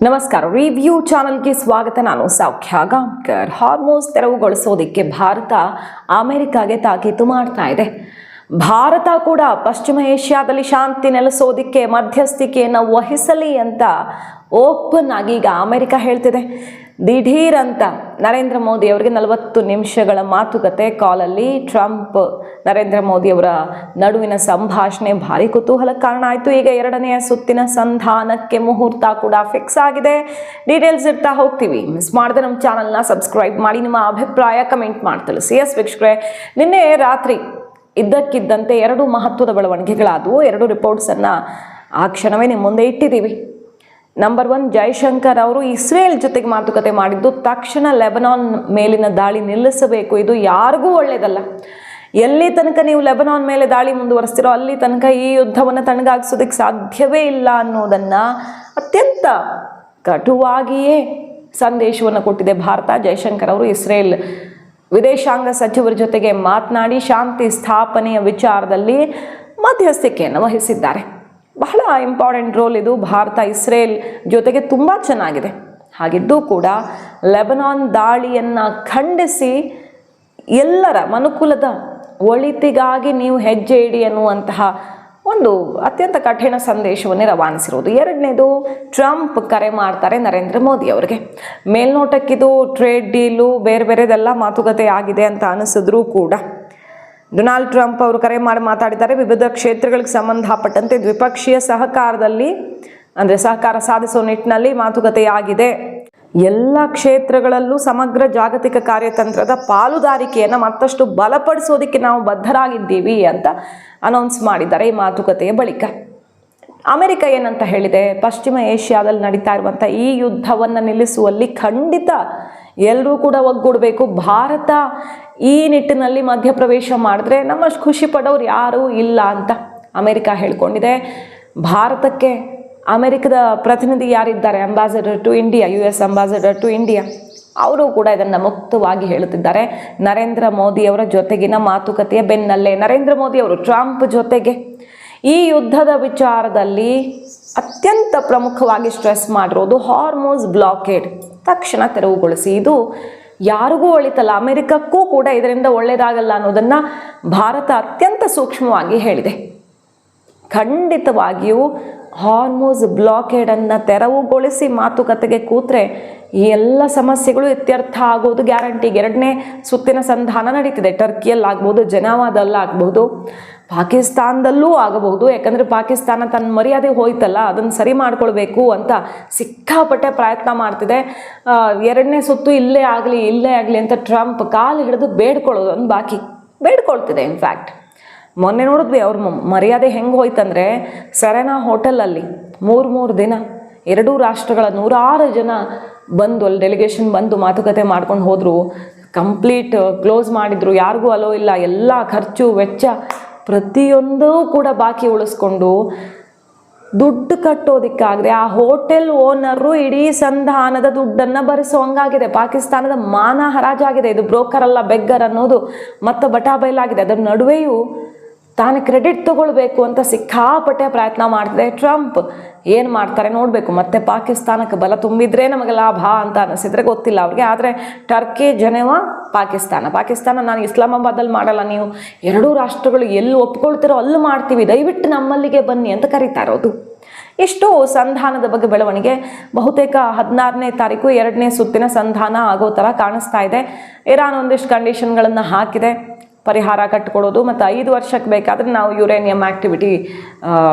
ನಮಸ್ಕಾರ. ರಿವ್ಯೂ ಚಾನಲ್ಗೆ ಸ್ವಾಗತ. ನಾನು ಸೌಖ್ಯ ಗಾಂವ್ಕರ್. ಹಾರ್ಮೋಸ್ ತೆರವುಗೊಳಿಸೋದಕ್ಕೆ ಭಾರತ ಅಮೆರಿಕಾಗೆ ತಾಕೀತು ಮಾಡ್ತಾ ಇದೆ. ಭಾರತ ಕೂಡ ಪಶ್ಚಿಮ ಏಷ್ಯಾದಲ್ಲಿ ಶಾಂತಿ ನೆಲೆಸೋದಕ್ಕೆ ಮಧ್ಯಸ್ಥಿಕೆಯನ್ನು ವಹಿಸಲಿ ಅಂತ ಓಪನ್ ಆಗಿ ಈಗ ಅಮೆರಿಕ ಹೇಳ್ತಿದೆ. ದಿಢೀರ್ ಅಂತ ನರೇಂದ್ರ ಮೋದಿ ಅವರಿಗೆ 40 ನಿಮಿಷಗಳ ಮಾತುಕತೆ ಕಾಲಲ್ಲಿ ಟ್ರಂಪ್ ನರೇಂದ್ರ ಮೋದಿ ಅವರ ನಡುವಿನ ಸಂಭಾಷಣೆ ಭಾರಿ ಕುತೂಹಲಕ್ಕೆ ಕಾರಣ ಆಯಿತು. ಈಗ ಎರಡನೆಯ ಸುತ್ತಿನ ಸಂಧಾನಕ್ಕೆ ಮುಹೂರ್ತ ಕೂಡ ಫಿಕ್ಸ್ ಆಗಿದೆ. ಡೀಟೇಲ್ಸ್ ಇರ್ತಾ ಹೋಗ್ತೀವಿ. ಮಿಸ್ ಮಾಡದೆ ನಮ್ಮ ಚಾನಲ್ನ ಸಬ್ಸ್ಕ್ರೈಬ್ ಮಾಡಿ, ನಿಮ್ಮ ಅಭಿಪ್ರಾಯ ಕಮೆಂಟ್ ಮಾಡಿ ತಿಳಿಸಿ. ಎಸ್ ವೀಕ್ಷಕರೇ, ನಿನ್ನೆ ರಾತ್ರಿ ಇದ್ದಕ್ಕಿದ್ದಂತೆ 2 ಮಹತ್ವದ ಬೆಳವಣಿಗೆಗಳಾದವು. 2 ರಿಪೋರ್ಟ್ಸನ್ನು ಆ ಕ್ಷಣವೇ ನಿಮ್ಮ ಮುಂದೆ ಇಟ್ಟಿದ್ದೀವಿ. ನಂಬರ್ 1, ಜೈಶಂಕರ್ ಅವರು ಇಸ್ರೇಲ್ ಜೊತೆಗೆ ಮಾತುಕತೆ ಮಾಡಿದ್ದು ತಕ್ಷಣ ಲೆಬನಾನ್ ಮೇಲಿನ ದಾಳಿ ನಿಲ್ಲಿಸಬೇಕು, ಇದು ಯಾರಿಗೂ ಒಳ್ಳೆಯದಲ್ಲ. ಎಲ್ಲಿ ತನಕ ನೀವು ಲೆಬನಾನ್ ಮೇಲೆ ದಾಳಿ ಮುಂದುವರಿಸ್ತಿರೋ ಅಲ್ಲಿ ತನಕ ಈ ಯುದ್ಧವನ್ನು ತಣ್ಣಗಾಗಿಸೋದಕ್ಕೆ ಸಾಧ್ಯವೇ ಇಲ್ಲ ಅನ್ನೋದನ್ನು ಅತ್ಯಂತ ಕಟುವಾಗಿಯೇ ಸಂದೇಶವನ್ನು ಕೊಟ್ಟಿದೆ ಭಾರತ. ಜೈಶಂಕರ್ ಅವರು ಇಸ್ರೇಲ್ ವಿದೇಶಾಂಗ ಸಚಿವರ ಜೊತೆಗೆ ಮಾತನಾಡಿ ಶಾಂತಿ ಸ್ಥಾಪನೆಯ ವಿಚಾರದಲ್ಲಿ ಮಧ್ಯಸ್ಥಿಕೆಯನ್ನು ವಹಿಸಿದ್ದಾರೆ. ಬಹಳ ಇಂಪಾರ್ಟೆಂಟ್ ರೋಲ್ ಇದು. ಭಾರತ ಇಸ್ರೇಲ್ ಜೊತೆಗೆ ತುಂಬ ಚೆನ್ನಾಗಿದೆ. ಹಾಗಿದ್ದೂ ಕೂಡ ಲೆಬನಾನ್ ದಾಳಿಯನ್ನು ಖಂಡಿಸಿ ಎಲ್ಲರ ಮನುಕುಲದ ಒಳಿತಿಗಾಗಿ ನೀವು ಹೆಜ್ಜೆ ಇಡಿ ಅನ್ನುವಂತಹ ಒಂದು ಅತ್ಯಂತ ಕಠಿಣ ಸಂದೇಶವನ್ನೇ ರವಾನಿಸಿರೋದು. ಎರಡನೇದು, ಟ್ರಂಪ್ ಕರೆ ಮಾಡ್ತಾರೆ ನರೇಂದ್ರ ಮೋದಿ ಅವರಿಗೆ. ಮೇಲ್ನೋಟಕ್ಕಿದು ಟ್ರೇಡ್ ಡೀಲು ಬೇರೆ ಬೇರೆದೆಲ್ಲ ಮಾತುಕತೆ ಆಗಿದೆ ಅಂತ ಅನಿಸಿದ್ರೂ ಕೂಡ ಡೊನಾಲ್ಡ್ ಟ್ರಂಪ್ ಅವರು ಕರೆ ಮಾಡಿ ಮಾತಾಡಿದ್ದಾರೆ. ವಿವಿಧ ಕ್ಷೇತ್ರಗಳಿಗೆ ಸಂಬಂಧಪಟ್ಟಂತೆ ದ್ವಿಪಕ್ಷೀಯ ಸಹಕಾರದಲ್ಲಿ ಅಂದರೆ ಸಹಕಾರ ಸಾಧಿಸುವ ನಿಟ್ಟಿನಲ್ಲಿ ಮಾತುಕತೆಯಾಗಿದೆ. ಎಲ್ಲ ಕ್ಷೇತ್ರಗಳಲ್ಲೂ ಸಮಗ್ರ ಜಾಗತಿಕ ಕಾರ್ಯತಂತ್ರದ ಪಾಲುದಾರಿಕೆಯನ್ನು ಮತ್ತಷ್ಟು ಬಲಪಡಿಸೋದಕ್ಕೆ ನಾವು ಬದ್ಧರಾಗಿದ್ದೀವಿ ಅಂತ ಅನೌನ್ಸ್ ಮಾಡಿದ್ದಾರೆ ಈ ಮಾತುಕತೆಯ ಬಳಿಕ. ಅಮೆರಿಕ ಏನಂತ ಹೇಳಿದೆ, ಪಶ್ಚಿಮ ಏಷ್ಯಾದಲ್ಲಿ ನಡೀತಾ ಇರುವಂಥ ಈ ಯುದ್ಧವನ್ನು ನಿಲ್ಲಿಸುವಲ್ಲಿ ಖಂಡಿತ ಎಲ್ಲರೂ ಕೂಡ ಒಗ್ಗೂಡಬೇಕು. ಭಾರತ ಈ ನಿಟ್ಟಿನಲ್ಲಿ ಮಧ್ಯಪ್ರವೇಶ ಮಾಡಿದ್ರೆ ನಮ್ಮಷ್ಟು ಖುಷಿ ಪಡೋರು ಯಾರೂ ಇಲ್ಲ ಅಂತ ಅಮೆರಿಕ ಹೇಳ್ಕೊಂಡಿದೆ. ಭಾರತಕ್ಕೆ ಅಮೆರಿಕದ ಪ್ರತಿನಿಧಿ ಯಾರಿದ್ದಾರೆ, ambassador to India, US ambassador to India, ಅವರು ಕೂಡ ಇದನ್ನು ಮುಕ್ತವಾಗಿ ಹೇಳುತ್ತಿದ್ದಾರೆ. ನರೇಂದ್ರ ಮೋದಿ ಅವರ ಜೊತೆಗಿನ ಮಾತುಕತೆಯ ಬೆನ್ನಲ್ಲೇ ನರೇಂದ್ರ ಮೋದಿ ಅವರು ಟ್ರಂಪ್ ಜೊತೆಗೆ ಈ ಯುದ್ಧದ ವಿಚಾರದಲ್ಲಿ ಅತ್ಯಂತ ಪ್ರಮುಖವಾಗಿ ಸ್ಟ್ರೆಸ್ ಮಾಡಿರೋದು ಹಾರ್ಮೋಸ್ ಬ್ಲಾಕೇಡ್ ತಕ್ಷಣ ತೆರವುಗೊಳಿಸಿ. ಇದು ಯಾರಿಗೂ ಒಳಿತಲ್ಲ, ಅಮೆರಿಕಕ್ಕೂ ಕೂಡ ಇದರಿಂದ ಒಳ್ಳೆಯದಾಗಲ್ಲ ಅನ್ನೋದನ್ನು ಭಾರತ ಅತ್ಯಂತ ಸೂಕ್ಷ್ಮವಾಗಿ ಹೇಳಿದೆ. ಖಂಡಿತವಾಗಿಯೂ ಹಾರ್ಮೋಸ್ ಬ್ಲಾಕೇಡನ್ನು ತೆರವುಗೊಳಿಸಿ ಮಾತುಕತೆಗೆ ಕೂತ್ರೆ ಈ ಎಲ್ಲ ಸಮಸ್ಯೆಗಳು ಇತ್ಯರ್ಥ ಆಗೋದು ಗ್ಯಾರಂಟಿ. ಎರಡನೇ ಸುತ್ತಿನ ಸಂಧಾನ ನಡೀತಿದೆ. ಟರ್ಕಿಯಲ್ಲಾಗ್ಬೋದು, ಜೆನೀವಾದಲ್ಲಾಗ್ಬೋದು, ಪಾಕಿಸ್ತಾನದಲ್ಲೂ ಆಗಬಹುದು. ಯಾಕಂದರೆ ಪಾಕಿಸ್ತಾನ ತನ್ನ ಮರ್ಯಾದೆ ಹೋಯ್ತಲ್ಲ, ಅದನ್ನು ಸರಿ ಮಾಡ್ಕೊಳ್ಬೇಕು ಅಂತ ಸಿಕ್ಕಾಪಟ್ಟೆ ಪ್ರಯತ್ನ ಮಾಡ್ತಿದೆ. ಎರಡನೇ ಸುತ್ತು ಇಲ್ಲೇ ಆಗಲಿ ಅಂತ ಟ್ರಂಪ್ ಕಾಲು ಹಿಡಿದು ಬೇಡ್ಕೊಳ್ಳೋದು ಒಂದು ಬಾಕಿ ಬೇಡ್ಕೊಳ್ತಿದೆ. ಇನ್ಫ್ಯಾಕ್ಟ್ ಮೊನ್ನೆ ನೋಡಿದ್ವಿ ಅವ್ರ ಮರ್ಯಾದೆ ಹೆಂಗೆ ಹೋಯ್ತಂದರೆ, ಸೆರೆನಾ ಹೋಟೆಲಲ್ಲಿ 3 ದಿನ 2 ರಾಷ್ಟ್ರಗಳ 106 ಜನ ಬಂದು ಅಲ್ಲಿ ಡೆಲಿಗೇಷನ್ ಬಂದು ಮಾತುಕತೆ ಮಾಡ್ಕೊಂಡು ಹೋದರು. ಕಂಪ್ಲೀಟ್ ಕ್ಲೋಸ್ ಮಾಡಿದರು, ಯಾರಿಗೂ ಅಲೋ ಇಲ್ಲ. ಎಲ್ಲ ಖರ್ಚು ವೆಚ್ಚ ಪ್ರತಿಯೊಂದೂ ಕೂಡ ಬಾಕಿ ಉಳಿಸ್ಕೊಂಡು ದುಡ್ಡು ಕಟ್ಟೋದಕ್ಕಾಗದೆ ಆ ಹೋಟೆಲ್ ಓನರು ಇಡೀ ಸಂಧಾನದ ದುಡ್ಡನ್ನು ಭರಿಸೋಂಗಾಗಿದೆ. ಪಾಕಿಸ್ತಾನದ ಮಾನ ಹರಾಜಾಗಿದೆ. ಇದು ಬ್ರೋಕರ್ ಅಲ್ಲ, ಬೆಗ್ಗರ್ ಅನ್ನೋದು ಮತ್ತೆ ಬಟಾಬೈಲಾಗಿದೆ. ಅದರ ನಡುವೆಯೂ ತಾನು ಕ್ರೆಡಿಟ್ ತಗೊಳ್ಬೇಕು ಅಂತ ಸಿಕ್ಕಾಪಟ್ಟೆ ಪ್ರಯತ್ನ ಮಾಡ್ತಿದೆ ಟ್ರಂಪ್. ಏನು ಮಾಡ್ತಾರೆ ನೋಡಬೇಕು. ಮತ್ತೆ ಪಾಕಿಸ್ತಾನಕ್ಕೆ ಬಲ ತುಂಬಿದ್ರೆ ನಮಗೆ ಲಾಭ ಅಂತ ಅನಿಸಿದ್ರೆ ಗೊತ್ತಿಲ್ಲ ಅವ್ರಿಗೆ. ಆದರೆ ಟರ್ಕಿ, ಜೆನೆವಾ, ಪಾಕಿಸ್ತಾನ ನಾನು ಇಸ್ಲಾಮಾಬಾದಲ್ಲಿ ಮಾಡಲ್ಲ, ನೀವು 2 ರಾಷ್ಟ್ರಗಳು ಎಲ್ಲಿ ಒಪ್ಕೊಳ್ತಿರೋ ಅಲ್ಲಿ ಮಾಡ್ತೀವಿ, ದಯವಿಟ್ಟು ನಮ್ಮಲ್ಲಿಗೆ ಬನ್ನಿ ಅಂತ ಕರೀತಾ ಇರೋದು. ಇಷ್ಟು ಸಂಧಾನದ ಬಗ್ಗೆ ಬೆಳವಣಿಗೆ. ಬಹುತೇಕ 16ನೇ ತಾರೀಕು 2ನೇ ಸುತ್ತಿನ ಸಂಧಾನ ಆಗೋ ಥರ ಕಾಣಿಸ್ತಾ ಇದೆ. ಇರಾನ್ ಒಂದಿಷ್ಟು ಕಂಡೀಷನ್ಗಳನ್ನು ಹಾಕಿದೆ, ಪರಿಹಾರ ಕಟ್ಟಿಕೊಡೋದು ಮತ್ತು 5 ವರ್ಷಕ್ಕೆ ಬೇಕಾದರೆ ನಾವು ಯುರೇನಿಯಂ ಆ್ಯಕ್ಟಿವಿಟಿ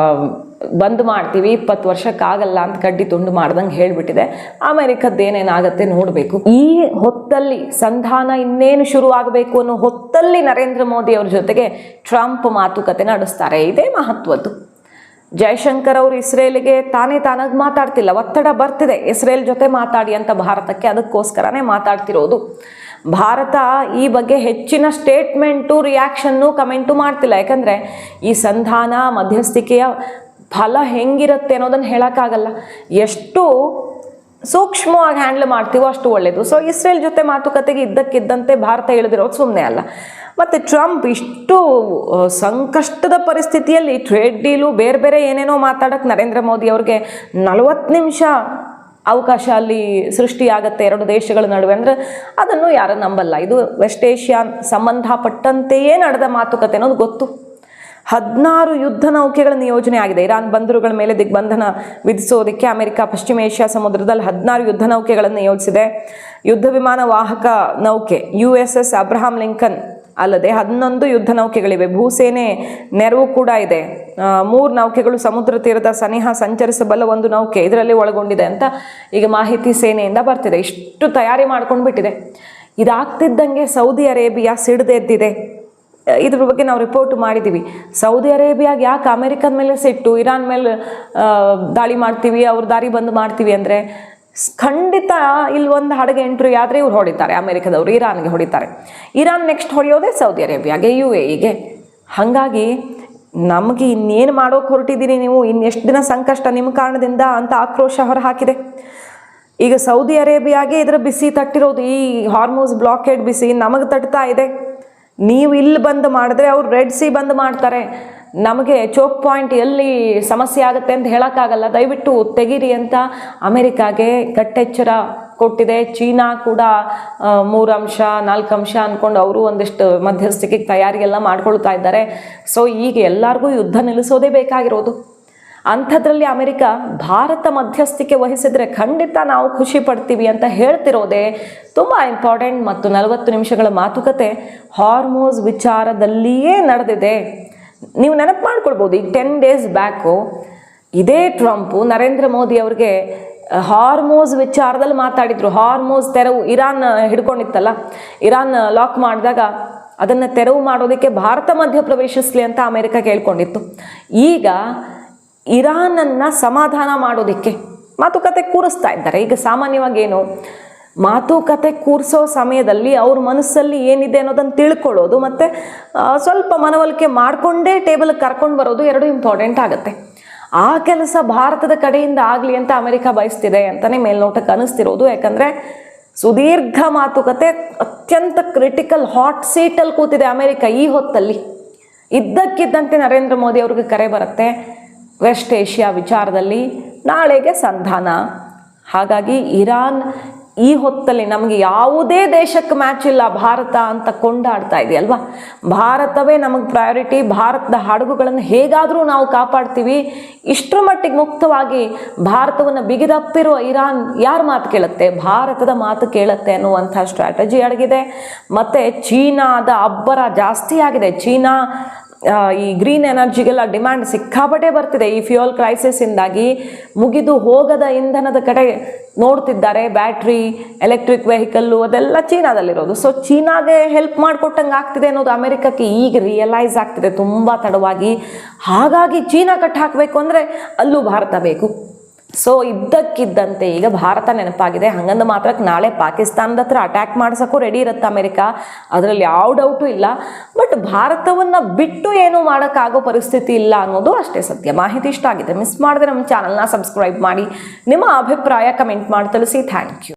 ಬಂದ್ ಮಾಡ್ತೀವಿ, 20 ವರ್ಷಕ್ಕಾಗಲ್ಲ ಅಂತ ಕಡ್ಡಿ ತುಂಡು ಮಾಡ್ದಂಗೆ ಹೇಳಿಬಿಟ್ಟಿದೆ. ಅಮೆರಿಕದ್ದೇನೇನಾಗತ್ತೆ ನೋಡಬೇಕು. ಈ ಹೊತ್ತಲ್ಲಿ ಸಂಧಾನ ಇನ್ನೇನು ಶುರು ಆಗಬೇಕು ಅನ್ನೋ ಹೊತ್ತಲ್ಲಿ ನರೇಂದ್ರ ಮೋದಿ ಅವ್ರ ಜೊತೆಗೆ ಟ್ರಂಪ್ ಮಾತುಕತೆ ನಡೆಸ್ತಾರೆ. ಇದೇ ಮಹತ್ವದ್ದು. ಜೈಶಂಕರ್ ಅವರು ಇಸ್ರೇಲಿಗೆ ತಾನಾಗಿ ಮಾತಾಡ್ತಿಲ್ಲ, ಒತ್ತಡ ಬರ್ತಿದೆ ಇಸ್ರೇಲ್ ಜೊತೆ ಮಾತಾಡಿ ಅಂತ ಭಾರತಕ್ಕೆ, ಅದಕ್ಕೋಸ್ಕರನೇ ಮಾತಾಡ್ತಿರೋದು. ಭಾರತ ಈ ಬಗ್ಗೆ ಹೆಚ್ಚಿನ ಸ್ಟೇಟ್ಮೆಂಟು, ರಿಯಾಕ್ಷನ್ನು, ಕಮೆಂಟು ಮಾಡ್ತಿಲ್ಲ. ಯಾಕಂದರೆ ಈ ಸಂಧಾನ ಮಧ್ಯಸ್ಥಿಕೆಯ ಫಲ ಹೆಂಗಿರುತ್ತೆ ಅನ್ನೋದನ್ನು ಹೇಳೋಕ್ಕಾಗಲ್ಲ. ಎಷ್ಟು ಸೂಕ್ಷ್ಮವಾಗಿ ಹ್ಯಾಂಡಲ್ ಮಾಡ್ತೀವೋ ಅಷ್ಟು ಒಳ್ಳೆಯದು. ಸೊ ಇಸ್ರೇಲ್ ಜೊತೆ ಮಾತುಕತೆಗೆ ಇದ್ದಕ್ಕಿದ್ದಂತೆ ಭಾರತ ಇಳಿದಿರೋದು ಸುಮ್ಮನೆ ಅಲ್ಲ. ಮತ್ತು ಟ್ರಂಪ್ ಇಷ್ಟು ಸಂಕಷ್ಟದ ಪರಿಸ್ಥಿತಿಯಲ್ಲಿ ಟ್ರೇಡ್ ಡೀಲು ಬೇರೆ ಬೇರೆ ಏನೇನೋ ಮಾತಾಡೋಕ್ಕೆ ನರೇಂದ್ರ ಮೋದಿ ಅವ್ರಿಗೆ 40 ನಿಮಿಷ ಅವಕಾಶ ಅಲ್ಲಿ ಸೃಷ್ಟಿಯಾಗತ್ತೆ ಎರಡು ದೇಶಗಳ ನಡುವೆ ಅಂದರೆ ಅದನ್ನು ಯಾರು ನಂಬಲ್ಲ. ಇದು ವೆಸ್ಟ್ ಏಷ್ಯಾ ಸಂಬಂಧಪಟ್ಟಂತೆಯೇ ನಡೆದ ಮಾತುಕತೆ ಅನ್ನೋದು ಗೊತ್ತು. 16 ಯುದ್ಧ ನೌಕೆಗಳ ನಿಯೋಜನೆ ಆಗಿದೆ. ಇರಾನ್ ಬಂದರುಗಳ ಮೇಲೆ ದಿಗ್ಬಂಧನ ವಿಧಿಸೋದಕ್ಕೆ ಅಮೆರಿಕ ಪಶ್ಚಿಮ ಏಷ್ಯಾ ಸಮುದ್ರದಲ್ಲಿ 16 ಯುದ್ಧ ನೌಕೆಗಳನ್ನು ನಿಯೋಜಿಸಿದೆ. ಯುದ್ಧ ವಿಮಾನ ವಾಹಕ ನೌಕೆ USS ಅಬ್ರಹಾಂ ಲಿಂಕನ್ ಅಲ್ಲದೆ 11 ಯುದ್ಧ ನೌಕೆಗಳಿವೆ. ಭೂಸೇನೆ ನೆರವು ಕೂಡ ಇದೆ. 3 ನೌಕೆಗಳು ಸಮುದ್ರ ತೀರದ ಸನಿಹ ಸಂಚರಿಸಬಲ್ಲ ಒಂದು ನೌಕೆ ಇದರಲ್ಲಿ ಒಳಗೊಂಡಿದೆ ಅಂತ ಈಗ ಮಾಹಿತಿ ಸೇನೆಯಿಂದ ಬರ್ತಿದೆ. ಇಷ್ಟು ತಯಾರಿ ಮಾಡ್ಕೊಂಡು ಬಿಟ್ಟಿದೆ. ಇದಾಗ್ತಿದ್ದಂಗೆ ಸೌದಿ ಅರೇಬಿಯಾ ಸಿಡಿದೆದ್ದಿದೆ. ಇದ್ರ ಬಗ್ಗೆ ನಾವು ರಿಪೋರ್ಟ್ ಮಾಡಿದ್ದೀವಿ. ಸೌದಿ ಅರೇಬಿಯಾಗೆ ಯಾಕೆ ಅಮೆರಿಕದ ಮೇಲೆ ಸಿಟ್ಟು, ಇರಾನ್ ಮೇಲೆ ದಾಳಿ ಮಾಡ್ತೀವಿ, ಅವ್ರ ದಾರಿ ಬಂದು ಮಾಡ್ತೀವಿ ಅಂದರೆ ಖಂಡಿತ ಇಲ್ಲಿ ಒಂದು ಹಡಗೆ ಎಂಟ್ರಿ ಆದರೆ ಇವ್ರು ಹೊಡಿತಾರೆ. ಅಮೆರಿಕದವರು ಇರಾನ್ಗೆ ಹೊಡಿತಾರೆ. ಇರಾನ್ ನೆಕ್ಸ್ಟ್ ಹೊಡೆಯೋದೇ ಸೌದಿ ಅರೇಬಿಯಾಗೆ, UAEಗೆ. ಹಾಗಾಗಿ ನಮಗೆ ಇನ್ನೇನು ಮಾಡೋಕೆ ಹೊರಟಿದ್ದೀರಿ ನೀವು, ಇನ್ನೆಷ್ಟು ದಿನ ಸಂಕಷ್ಟ ನಿಮ್ಮ ಕಾರಣದಿಂದ ಅಂತ ಆಕ್ರೋಶ ಹೊರಹಾಕಿದೆ. ಈಗ ಸೌದಿ ಅರೇಬಿಯಾಗೆ ಇದರ ಬಿಸಿ ತಟ್ಟಿರೋದು, ಈ ಹಾರ್ಮೋಸ್ ಬ್ಲಾಕೇಡ್ ಬಿಸಿ ನಮಗೆ ತಟ್ತಾ ಇದೆ. ನೀವು ಇಲ್ಲಿ ಬಂದ್ ಮಾಡಿದ್ರೆ ಅವ್ರು ರೆಡ್ ಸಿ ಬಂದ್ ಮಾಡ್ತಾರೆ. ನಮಗೆ ಚೋಕ್ ಪಾಯಿಂಟ್ ಎಲ್ಲಿ ಸಮಸ್ಯೆ ಆಗುತ್ತೆ ಅಂತ ಹೇಳೋಕ್ಕಾಗಲ್ಲ, ದಯವಿಟ್ಟು ತೆಗೀರಿ ಅಂತ ಅಮೆರಿಕಾಗೆ ಕಟ್ಟೆಚ್ಚರ ಕೊಟ್ಟಿದೆ. ಚೀನಾ ಕೂಡ 3 ಅಂಶ 4 ಅಂಶ ಅಂದ್ಕೊಂಡು ಅವರು ಒಂದಿಷ್ಟು ಮಧ್ಯಸ್ಥಿಕೆ ತಯಾರಿಯೆಲ್ಲ ಮಾಡ್ಕೊಳ್ತಾ ಇದ್ದಾರೆ. ಸೊ ಈಗ ಎಲ್ಲರಿಗೂ ಯುದ್ಧ ನಿಲ್ಲಿಸೋದೇ ಬೇಕಾಗಿರೋದು. ಅಂಥದ್ರಲ್ಲಿ ಅಮೆರಿಕ ಭಾರತ ಮಧ್ಯಸ್ಥಿಕೆ ವಹಿಸಿದ್ರೆ ಖಂಡಿತ ನಾವು ಖುಷಿ ಪಡ್ತೀವಿ ಅಂತ ಹೇಳ್ತಿರೋದೇ ತುಂಬ ಇಂಪಾರ್ಟೆಂಟ್. ಮತ್ತು 40 ನಿಮಿಷಗಳ ಮಾತುಕತೆ ಹಾರ್ಮೋಸ್ ವಿಚಾರದಲ್ಲಿಯೇ ನಡೆದಿದೆ. ನೀವು ನೆನಪು ಮಾಡ್ಕೊಳ್ಬೋದು, ಈಗ 10 ಡೇಸ್ ಬ್ಯಾಕು ಇದೇ ಟ್ರಂಪು ನರೇಂದ್ರ ಮೋದಿ ಅವ್ರಿಗೆ ಹಾರ್ಮೋಸ್ ವಿಚಾರದಲ್ಲಿ ಮಾತಾಡಿದ್ರು. ಹಾರ್ಮೋಸ್ ತೆರವು ಇರಾನ್ ಹಿಡ್ಕೊಂಡಿತ್ತಲ್ಲ, ಇರಾನ್ ಲಾಕ್ ಮಾಡಿದಾಗ ಅದನ್ನು ತೆರವು ಮಾಡೋದಕ್ಕೆ ಭಾರತ ಮಧ್ಯ ಪ್ರವೇಶಿಸಲಿ ಅಂತ ಅಮೆರಿಕ ಕೇಳ್ಕೊಂಡಿತ್ತು. ಈಗ ಇರಾನನ್ನು ಸಮಾಧಾನ ಮಾಡೋದಕ್ಕೆ ಮಾತುಕತೆ ಕೂರಿಸ್ತಾ ಇದ್ದಾರೆ. ಈಗ ಸಾಮಾನ್ಯವಾಗಿ ಏನು, ಮಾತುಕತೆ ಕೂರಿಸೋ ಸಮಯದಲ್ಲಿ ಅವ್ರ ಮನಸ್ಸಲ್ಲಿ ಏನಿದೆ ಅನ್ನೋದನ್ನು ತಿಳ್ಕೊಳ್ಳೋದು ಮತ್ತು ಸ್ವಲ್ಪ ಮನವೊಲಿಕೆ ಮಾಡಿಕೊಂಡೇ ಟೇಬಲ್ಗೆ ಕರ್ಕೊಂಡು ಬರೋದು ಎರಡು ಇಂಪಾರ್ಟೆಂಟ್ ಆಗುತ್ತೆ. ಆ ಕೆಲಸ ಭಾರತದ ಕಡೆಯಿಂದ ಆಗಲಿ ಅಂತ ಅಮೆರಿಕ ಬಯಸ್ತಿದೆ ಅಂತಲೇ ಮೇಲ್ನೋಟಕ್ಕೆ ಅನ್ನಿಸ್ತಿರೋದು. ಯಾಕಂದರೆ ಸುದೀರ್ಘ ಮಾತುಕತೆ, ಅತ್ಯಂತ ಕ್ರಿಟಿಕಲ್ ಹಾಟ್ ಸೀಟಲ್ಲಿ ಕೂತಿದೆ ಅಮೆರಿಕ ಈ ಹೊತ್ತಲ್ಲಿ. ಇದ್ದಕ್ಕಿದ್ದಂತೆ ನರೇಂದ್ರ ಮೋದಿ ಅವ್ರಿಗೆ ಕರೆ ಬರುತ್ತೆ, ವೆಸ್ಟ್ ಏಷ್ಯಾ ವಿಚಾರದಲ್ಲಿ ನಾಳೆಗೆ ಸಂಧಾನ. ಹಾಗಾಗಿ ಇರಾನ್ ಈ ಹೊತ್ತಲ್ಲಿ ನಮಗೆ ಯಾವುದೇ ದೇಶಕ್ಕೆ ಮ್ಯಾಚ್ ಇಲ್ಲ ಭಾರತ ಅಂತ ಕೊಂಡಾಡ್ತಾ ಇದೆಯಲ್ವಾ. ಭಾರತವೇ ನಮಗೆ ಪ್ರಯಾರಿಟಿ, ಭಾರತದ ಹಡಗುಗಳನ್ನು ಹೇಗಾದರೂ ನಾವು ಕಾಪಾಡ್ತೀವಿ. ಇಷ್ಟರ ಮಟ್ಟಿಗೆ ಮುಕ್ತವಾಗಿ ಭಾರತವನ್ನು ಬಿಗಿದಪ್ಪಿರುವ ಇರಾನ್ ಯಾರ ಮಾತು ಕೇಳುತ್ತೆ, ಭಾರತದ ಮಾತು ಕೇಳುತ್ತೆ ಅನ್ನುವಂಥ ಸ್ಟ್ರಾಟಜಿ ಅಡಗಿದೆ. ಮತ್ತು ಚೀನಾದ ಅಬ್ಬರ ಜಾಸ್ತಿ ಆಗಿದೆ. ಚೀನಾ ಈ ಗ್ರೀನ್ ಎನರ್ಜಿಗೆಲ್ಲ ಡಿಮ್ಯಾಂಡ್ ಸಿಕ್ಕಾಪಟ್ಟೆ ಬರ್ತಿದೆ. ಈ ಫ್ಯೂಯಲ್ ಕ್ರೈಸಿಸ್ಸಿಂದಾಗಿ ಮುಗಿದು ಹೋಗದ ಇಂಧನದ ಕಡೆ ನೋಡ್ತಿದ್ದಾರೆ. ಬ್ಯಾಟ್ರಿ, ಎಲೆಕ್ಟ್ರಿಕ್ ವೆಹಿಕಲ್ಲು ಅದೆಲ್ಲ ಚೀನಾದಲ್ಲಿರೋದು. ಸೊ ಚೀನಾಗೆ ಹೆಲ್ಪ್ ಮಾಡಿಕೊಟ್ಟಂಗೆ ಆಗ್ತಿದೆ ಅನ್ನೋದು ಅಮೆರಿಕಕ್ಕೆ ಈಗ ರಿಯಲೈಸ್ ಆಗ್ತಿದೆ ತುಂಬ ತಡವಾಗಿ. ಹಾಗಾಗಿ ಚೀನಾ ಕಟ್ ಹಾಕಬೇಕು ಅಂದರೆ ಅಲ್ಲೂ ಭಾರತ ಬೇಕು. ಸೊ ಇದ್ದಕ್ಕಿದ್ದಂತೆ ಈಗ ಭಾರತ ನೆನಪಾಗಿದೆ. ಹಂಗಂದು ಮಾತ್ರಕ್ಕೆ ನಾಳೆ ಪಾಕಿಸ್ತಾನದ ಹತ್ರ ಅಟ್ಯಾಕ್ ಮಾಡ್ಸೋಕ್ಕೂ ರೆಡಿ ಇರುತ್ತೆ ಅಮೆರಿಕ, ಅದರಲ್ಲಿ ಯಾವ ಡೌಟು ಇಲ್ಲ. ಬಟ್ ಭಾರತವನ್ನು ಬಿಟ್ಟು ಏನೂ ಮಾಡೋಕ್ಕಾಗೋ ಪರಿಸ್ಥಿತಿ ಇಲ್ಲ ಅನ್ನೋದು ಅಷ್ಟೇ ಸತ್ಯ. ಮಾಹಿತಿ ಇಷ್ಟ ಆಗಿದೆ, ಮಿಸ್ ಮಾಡಿದ್ರೆ ನಮ್ಮ ಚಾನಲ್ನ ಸಬ್ಸ್ಕ್ರೈಬ್ ಮಾಡಿ, ನಿಮ್ಮ ಅಭಿಪ್ರಾಯ ಕಮೆಂಟ್ ಮಾಡಿ ತಿಳಿಸಿ. Thank you.